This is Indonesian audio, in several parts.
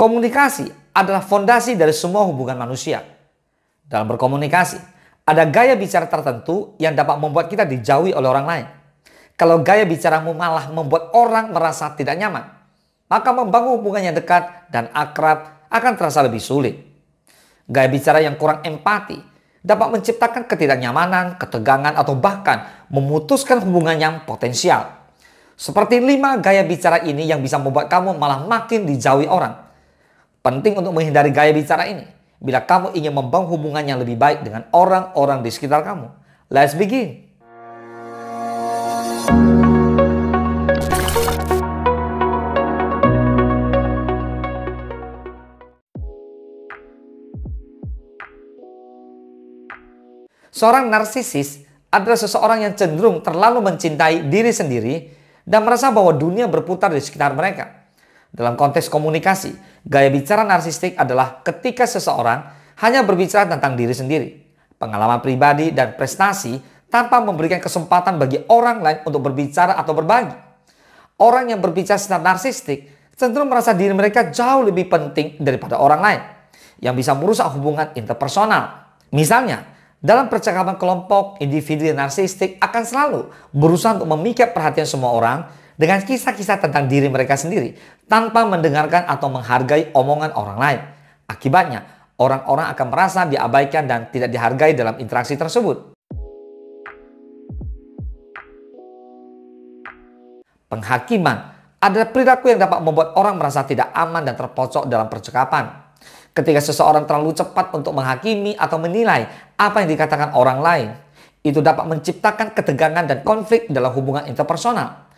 Komunikasi adalah fondasi dari semua hubungan manusia. Dalam berkomunikasi, ada gaya bicara tertentu yang dapat membuat kita dijauhi oleh orang lain. Kalau gaya bicaramu malah membuat orang merasa tidak nyaman, maka membangun hubungan yang dekat dan akrab akan terasa lebih sulit. Gaya bicara yang kurang empati dapat menciptakan ketidaknyamanan, ketegangan, atau bahkan memutuskan hubungan yang potensial. Seperti 5 gaya bicara ini yang bisa membuat kamu malah makin dijauhi orang. Penting untuk menghindari gaya bicara ini bila kamu ingin membangun hubungan yang lebih baik dengan orang-orang di sekitar kamu. Let's begin. Seorang narsisis adalah seseorang yang cenderung terlalu mencintai diri sendiri dan merasa bahwa dunia berputar di sekitar mereka. Dalam konteks komunikasi, gaya bicara narsistik adalah ketika seseorang hanya berbicara tentang diri sendiri, pengalaman pribadi dan prestasi tanpa memberikan kesempatan bagi orang lain untuk berbicara atau berbagi. Orang yang berbicara secara narsistik cenderung merasa diri mereka jauh lebih penting daripada orang lain, yang bisa merusak hubungan interpersonal. Misalnya, dalam percakapan kelompok, individu narsistik akan selalu berusaha untuk memikat perhatian semua orang dengan kisah-kisah tentang diri mereka sendiri tanpa mendengarkan atau menghargai omongan orang lain. Akibatnya, orang-orang akan merasa diabaikan dan tidak dihargai dalam interaksi tersebut. Penghakiman adalah perilaku yang dapat membuat orang merasa tidak aman dan terpojok dalam percakapan. Ketika seseorang terlalu cepat untuk menghakimi atau menilai apa yang dikatakan orang lain, itu dapat menciptakan ketegangan dan konflik dalam hubungan interpersonal.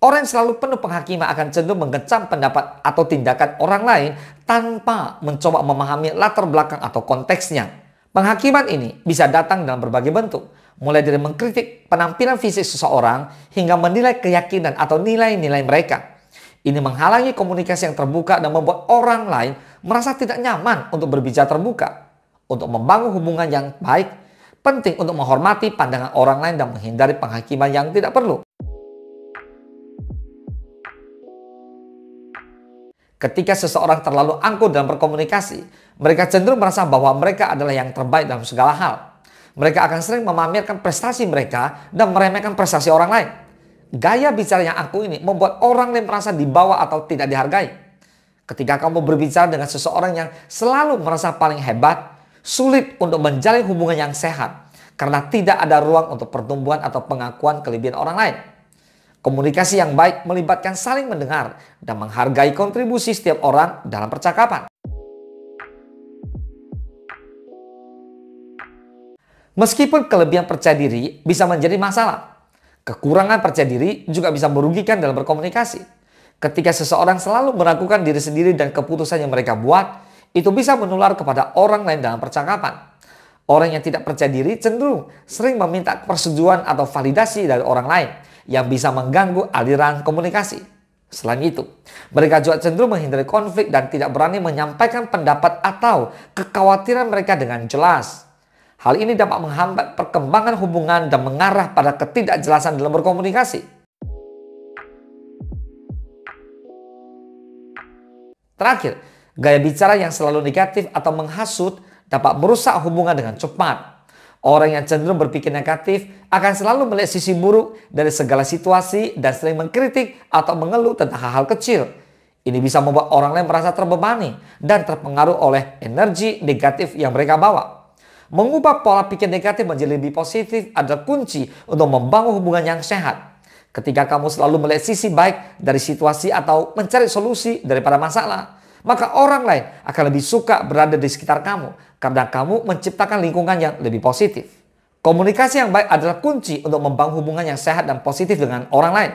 Orang yang selalu penuh penghakiman akan cenderung mengecam pendapat atau tindakan orang lain tanpa mencoba memahami latar belakang atau konteksnya. Penghakiman ini bisa datang dalam berbagai bentuk, mulai dari mengkritik penampilan fisik seseorang hingga menilai keyakinan atau nilai-nilai mereka. Ini menghalangi komunikasi yang terbuka dan membuat orang lain merasa tidak nyaman untuk berbicara terbuka. Untuk membangun hubungan yang baik, penting untuk menghormati pandangan orang lain dan menghindari penghakiman yang tidak perlu. Ketika seseorang terlalu angkuh dalam berkomunikasi, mereka cenderung merasa bahwa mereka adalah yang terbaik dalam segala hal. Mereka akan sering memamerkan prestasi mereka dan meremehkan prestasi orang lain. Gaya bicara yang angkuh ini membuat orang lain merasa di bawah atau tidak dihargai. Ketika kamu berbicara dengan seseorang yang selalu merasa paling hebat, sulit untuk menjalin hubungan yang sehat karena tidak ada ruang untuk pertumbuhan atau pengakuan kelebihan orang lain. Komunikasi yang baik melibatkan saling mendengar dan menghargai kontribusi setiap orang dalam percakapan. Meskipun kelebihan percaya diri bisa menjadi masalah, kekurangan percaya diri juga bisa merugikan dalam berkomunikasi. Ketika seseorang selalu meragukan diri sendiri dan keputusan yang mereka buat, itu bisa menular kepada orang lain dalam percakapan. Orang yang tidak percaya diri cenderung sering meminta persetujuan atau validasi dari orang lain yang bisa mengganggu aliran komunikasi. Selain itu, mereka juga cenderung menghindari konflik dan tidak berani menyampaikan pendapat atau kekhawatiran mereka dengan jelas. Hal ini dapat menghambat perkembangan hubungan dan mengarah pada ketidakjelasan dalam berkomunikasi. Terakhir, gaya bicara yang selalu negatif atau menghasut dapat merusak hubungan dengan cepat. Orang yang cenderung berpikir negatif akan selalu melihat sisi buruk dari segala situasi dan sering mengkritik atau mengeluh tentang hal-hal kecil. Ini bisa membuat orang lain merasa terbebani dan terpengaruh oleh energi negatif yang mereka bawa. Mengubah pola pikir negatif menjadi lebih positif adalah kunci untuk membangun hubungan yang sehat. Ketika kamu selalu melihat sisi baik dari situasi atau mencari solusi daripada masalah, maka orang lain akan lebih suka berada di sekitar kamu karena kamu menciptakan lingkungan yang lebih positif. Komunikasi yang baik adalah kunci untuk membangun hubungan yang sehat dan positif dengan orang lain.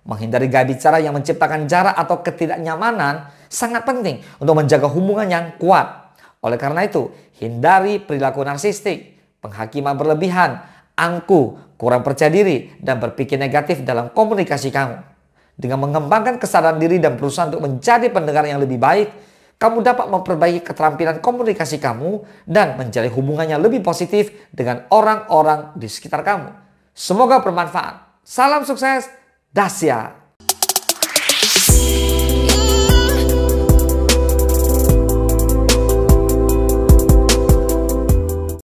Menghindari gaya bicara yang menciptakan jarak atau ketidaknyamanan sangat penting untuk menjaga hubungan yang kuat. Oleh karena itu, hindari perilaku narsistik, penghakiman berlebihan, angkuh, kurang percaya diri, dan berpikir negatif dalam komunikasi kamu. Dengan mengembangkan kesadaran diri dan berusaha untuk menjadi pendengar yang lebih baik, kamu dapat memperbaiki keterampilan komunikasi kamu dan menjalin hubungan yang lebih positif dengan orang-orang di sekitar kamu. Semoga bermanfaat. Salam sukses, Dasya.